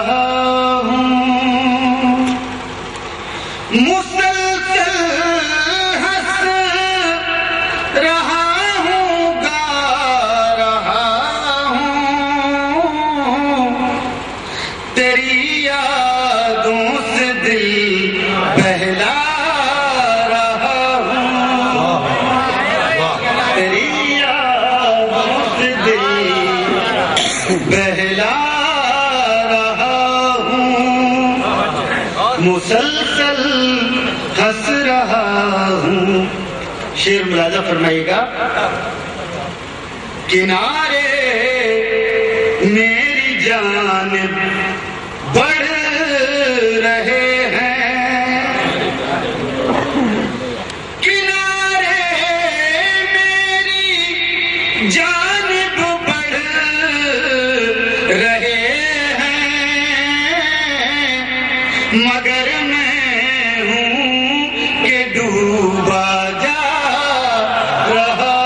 رہا ہوں، مسلسل ہنس رہا ہوں، گا رہا ہوں، تیری یادوں سے دل بہلا رہا ہوں، تیری یادوں سے دل بہلا رہا ہوں، مسلسل ہنس رہا ہوں۔ شعر ملاحظہ فرمائیے گا، کنارے میری جانب بڑھ رہے ہیں، کنارے میری جانب بڑھ رہے ہیں، مگر میں ہوں کہ ڈوبا جا رہا،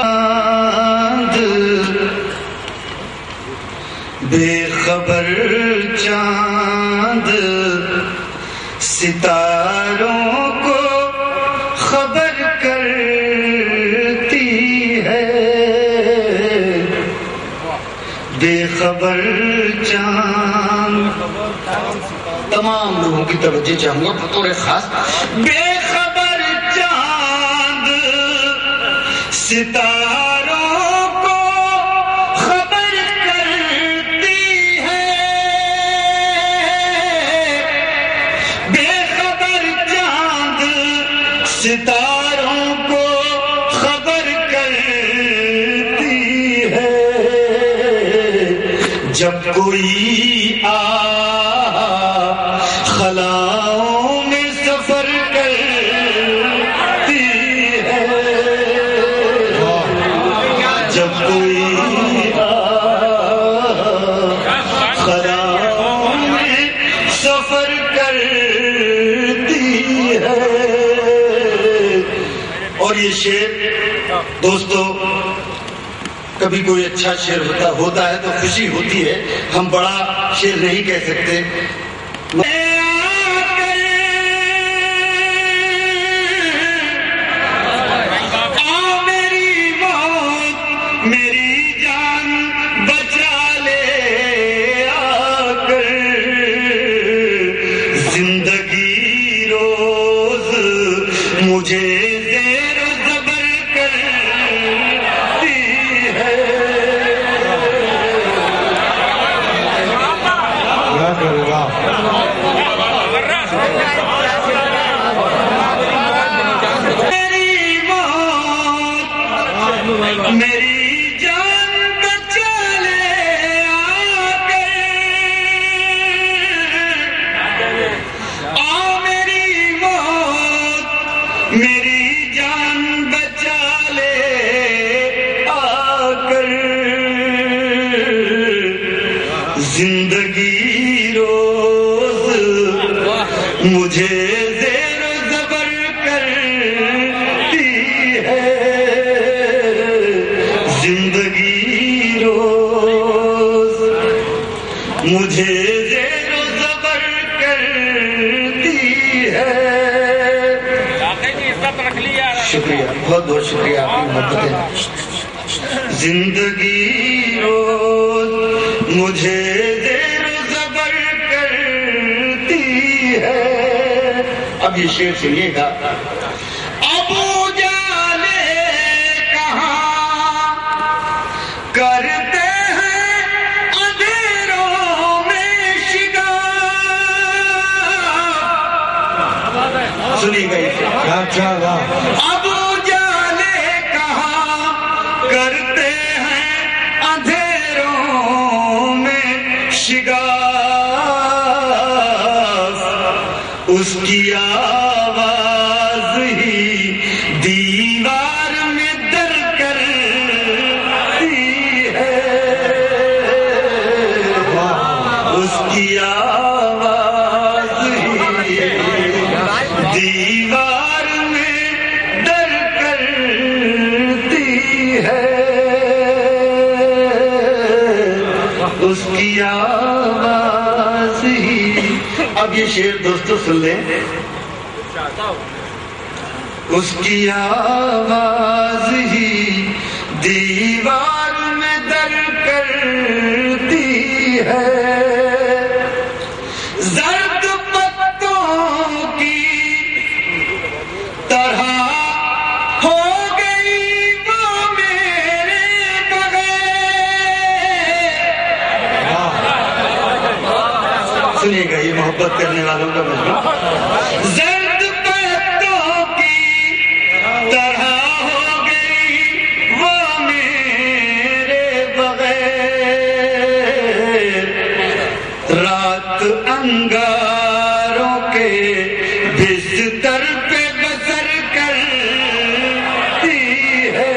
بے خبر چاند ستاروں کو خبر کرتی ہے، بے خبر چاند، تمام لوگوں کی توجہ چاہوں گا بطور خاص، بے خبر چاند ستاروں کو خبر کرتی ہے، بے خبر چاند ستاروں کو خبر کرتی ہے، جب کوئی خلاؤں میں سفر کرتی ہے، جب کوئی خلاؤں میں سفر کرتی ہے۔ اور یہ شعر دوستو، کبھی کوئی اچھا شعر ہوتا ہے تو خوشی ہوتی ہے، ہم بڑا شعر نہیں کہہ سکتے۔ میری جان بچا لے آ کر، زندگی روز مجھے زیر و زبر کرتی ہے، میری موت میری جان بچا لے آ کر، آ میری موت میری جان بچا لے آ کر، زندگی روز مجھے زیر و زبر کرتی ہے، زندگی روز مجھے زیر و زبر کرتی ہے۔ شکریہ، بہت بہت شکریہ آپ کی محبت ہے۔ زندگی روز مجھے زیر و زبر کرتی ہے۔ اب یہ شعر سنیے گا، ابو جالے کہاں کرتے ہیں اندھیروں میں شکار، سنیے گا یہ شعر، ابو جالے کہاں کرتے ہیں اندھیروں میں شگاف، اس کی آواز ہی دیوار میں در کرتی ہے، اس کی آواز ہی دیوار میں در کرتی ہے، اس کی آواز ہی اب یہ شعر دوستو سن لیں. اس کی آواز ہی دیوار میں در کرتی ہے، زرد پتوں کی طرح ہو گئی وہ میرے بغیر. سنیے گا یہ محبت کرنے والوں کا مجموعہ. زرد پتوں کی طرح ہو گئی وہ میرے بغیر، رات انگاروں کے بستر پہ بسر کرتی ہے،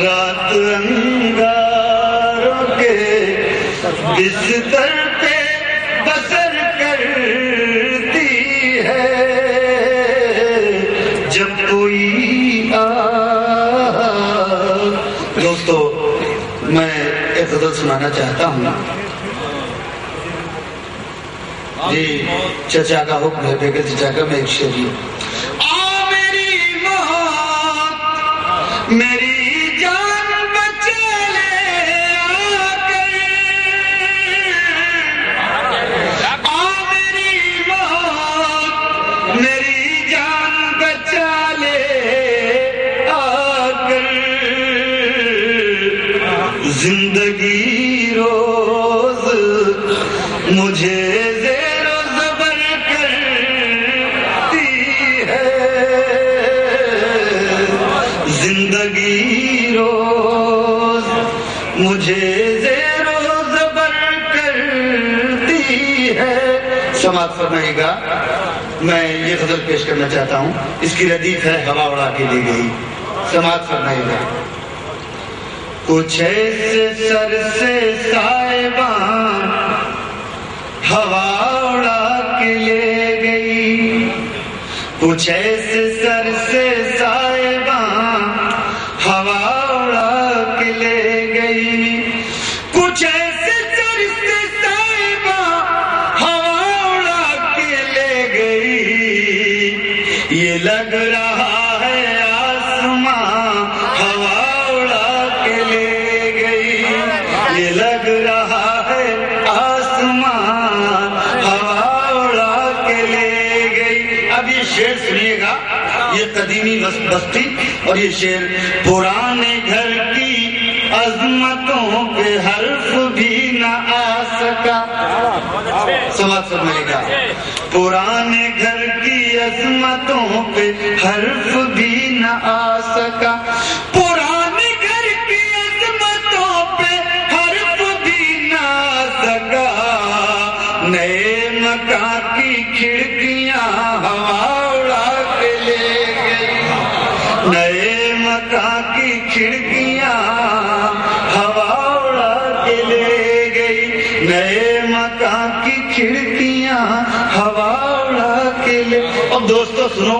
رات انگاروں کے بستر پہ بسر کرتی ہے. جب کوئی دوستو میں ایک غزل سنانا چاہتا ہوں. جی چچا کا حکم ہے، بیگل چچا کا. میں ایک شعر ہوں. آ میری موت میری جان بچا لے آ کر، آ میری موت میری جان بچا لے آ کر. زندگی روز مجھے زیر و زبر کرتی ہے، زندگی روز مجھے زیر و زبر کرتی ہے. سماعت فرمائیے گا. میں یہ غزل پیش کرنا چاہتا ہوں. اس کی ردیف ہے ہوا اڑا کے لے گئی. سماعت فرمائیے گا. کچھ ایسے سر سے سائبان ہوا اڑا کے لے گئی، کچھ ایسے سر سے سائبان ہوا اڑا کے لے گئی، کچھ ایسے سر سے سائبان ہوا اڑا کے لے گئی. یہ لگ رہا ہے آسمان ہوا یہ لگ رہا ہے آسمان ہوا اڑا کے لے گئی. اب یہ شعر سنیے گا. یہ قدیمی بستی اور یہ شعر پرانے گھر کی عظمتوں پہ حرف بھی نہ آ سکا. سماعت فرمائیے گا. پرانے گھر کی عظمتوں پہ حرف بھی نہ آ سکا، پرانے گھر کی عظمتوں پہ حرف بھی نہ آ سکا. نئے مکان کی کھڑکیاں ہوا اڑا کے لے گئی، نئے مکان کی کھڑکیاں ہوا اڑا کے لے گئی، نئے مکان کی کھڑکیاں ہوا اڑا کے لے. اب دوستو سنو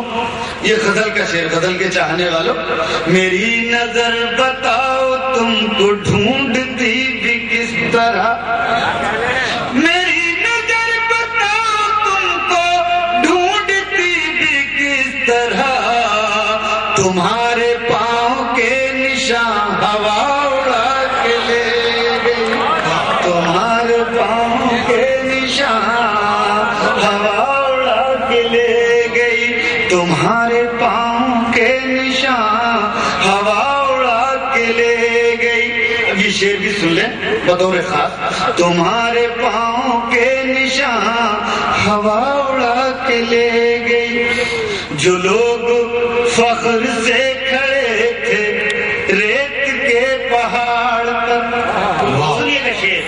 یہ غزل کا شعر. غزل کے چاہنے والوں، میری نظر بتاؤ تم کو ڈھونڈتی بھی کس طرح، میری نظر بتاؤ تم کو ڈھونڈتی بھی کس طرح. تمہارے پاؤں کے نشان ہوا اڑا کے لے گئی، تمہارے پاؤں کے نشان ہوا اڑا کے لے گئی، تمہارے پاؤں کے نشان ہوا اڑا کے لے گئی. اب یہ شعر بھی سن لیں بطور خاص. تمہارے پاؤں کے نشان ہوا اڑا کے لے گئی. جو لوگ فخر سے کھڑے تھے ریت کے پہاڑ پر. سنیے گا شعر،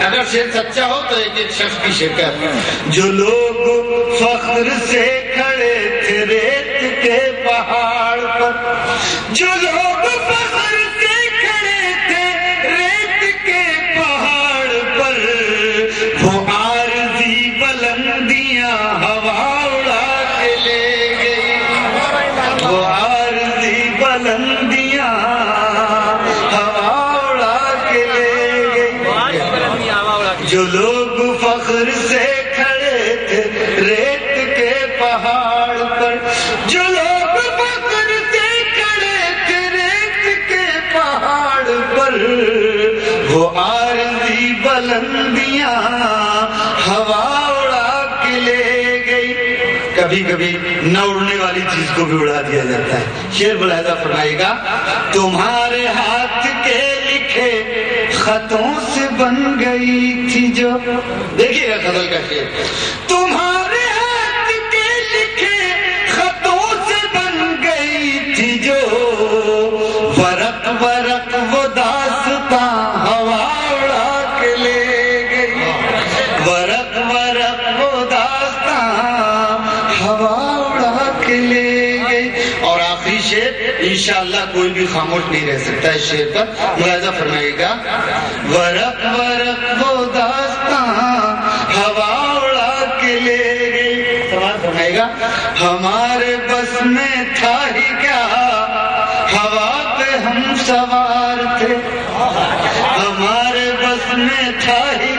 اگر شعر سچا ہو تو ایک ایک شخص کی شرکت. جو لوگ فخر سے کھڑے تھے ریت کے پہاڑ پر، جو لوگ فخر سے کھڑے تھے ریت کے پہاڑ پر، وہ عارضی بلندیاں ہوا اڑا کے لے گئی، وہ عارضی بلندیاں ہوا اڑا کے لے گئی. جو لوگ فخر سے کھڑے تھے ریت کے پہاڑ پر، جو لوگ فخر سے کھڑے تھے ریت کے پہاڑ پر، وہ عارضی بلندیاں ہوا اڑا کے لے گئی۔ کبھی کبھی نہ اڑنے والی چیز کو بھی اڑا دیا جاتا ہے۔ شعر ملاحظہ فرمائے گا، تمہارے ہاتھ کے لکھے خطوں سے بن گئی تھی جو، دیکھیے گا غزل کا شعر، تمہارے ہاتھ کے لکھے خطوں سے بن گئی تھی جو، ورق ورق وہ داستاں ہوا اڑا کے لے گئی، ورق ورق وہ داستاں ہوا اڑا کے لے گئی۔ اور آخری شعر انشاءاللہ کوئی بھی خاموش نہیں رہ سکتا اس شعر پر، ملاحظہ فرمائے گا، ورق ورق وہ داستاں ہوا اڑا کے لے گئی۔ سوال فرمائے گا، ہمارے بس میں تھا ہی کیا، ہوا پہ ہم سوار تھے، ہمارے بس میں تھا ہی